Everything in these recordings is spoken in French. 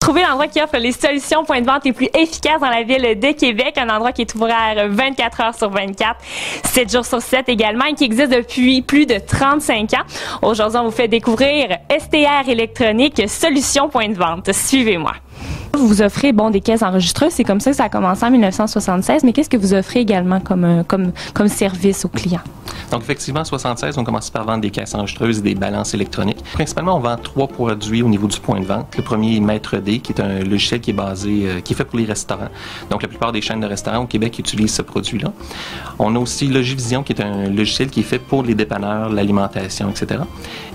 trouver l'endroit qui offre les solutions points de vente les plus efficaces dans la ville de Québec, un endroit qui est ouvert 24 heures sur 24, 7 jours sur 7 également, et qui existe depuis plus de 35 ans. Aujourd'hui, on vous fait découvrir STR Électronique, solutions points de vente. Suivez-moi. Vous offrez des caisses enregistreuses, c'est comme ça que ça a commencé en 1976, mais qu'est-ce que vous offrez également comme service aux clients? Donc, effectivement, en 1976, on commence par vendre des caisses enregistreuses et des balances électroniques. Principalement, on vend 3 produits au niveau du point de vente. Le premier est Maître D, qui est un logiciel qui est basé, qui est fait pour les restaurants. Donc, la plupart des chaînes de restaurants au Québec utilisent ce produit-là. On a aussi Logivision, qui est un logiciel qui est fait pour les dépanneurs, l'alimentation, etc.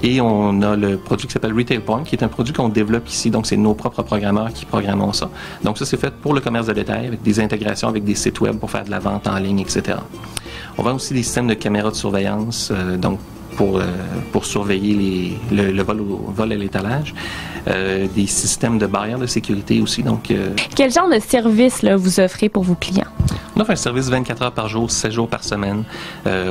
Et on a le produit qui s'appelle Retail Point, qui est un produit qu'on développe ici. Donc, c'est nos propres programmeurs qui programment ça. Donc, ça, c'est fait pour le commerce de détail, avec des intégrations avec des sites web pour faire de la vente en ligne, etc. On vend aussi des systèmes de caméras de surveillance, donc pour surveiller le vol à l'étalage, des systèmes de barrières de sécurité aussi. Donc, quel genre de service là, vous offrez pour vos clients? On offre un service 24 heures par jour, 7 jours par semaine,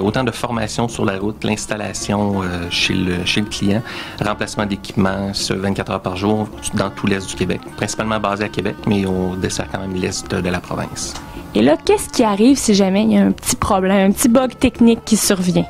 autant de formation sur la route, l'installation chez le client, remplacement d'équipements 24 heures par jour dans tout l'Est du Québec, principalement basé à Québec, mais on dessert quand même l'Est de la province. Et là, qu'est-ce qui arrive si jamais il y a un petit problème, un petit bug technique qui survient?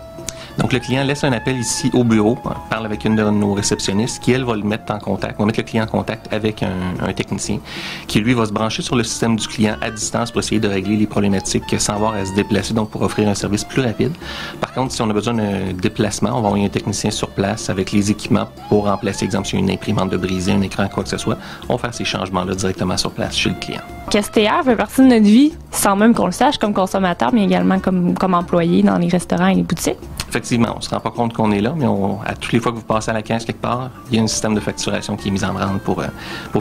Donc, le client laisse un appel ici au bureau, parle avec une de nos réceptionnistes qui, elle, va le mettre en contact, va mettre le client en contact avec un technicien qui, lui, va se brancher sur le système du client à distance pour essayer de régler les problématiques sans avoir à se déplacer, donc pour offrir un service plus rapide. Par contre, si on a besoin d'un déplacement, on va envoyer un technicien sur place avec les équipements pour remplacer, exemple, si une imprimante de briser, un écran, quoi que ce soit, on va faire ces changements-là directement sur place chez le client. STR fait partie de notre vie, sans même qu'on le sache, comme consommateur, mais également comme employé dans les restaurants et les boutiques. Effectivement, on ne se rend pas compte qu'on est là, mais à toutes les fois que vous passez à la caisse quelque part, il y a un système de facturation qui est mis en branle pour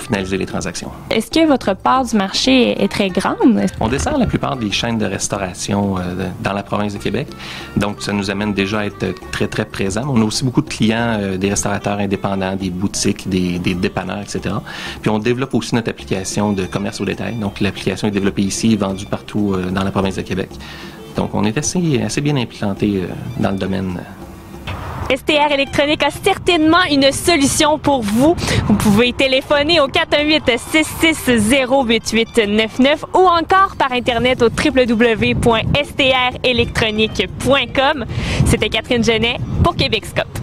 finaliser les transactions. Est-ce que votre part du marché est très grande? On dessert la plupart des chaînes de restauration dans la province de Québec, donc ça nous amène déjà à être très, très présents. On a aussi beaucoup de clients, des restaurateurs indépendants, des boutiques, des dépanneurs, etc. Puis on développe aussi notre application de commerce au détail. Donc l'application est développée ici et vendue partout dans la province de Québec. Donc, on est assez bien implanté dans le domaine. STR Électronique a certainement une solution pour vous. Vous pouvez téléphoner au 418-660-8899 ou encore par Internet au www.strelectronique.com. C'était Catherine Genet pour Québec Scope.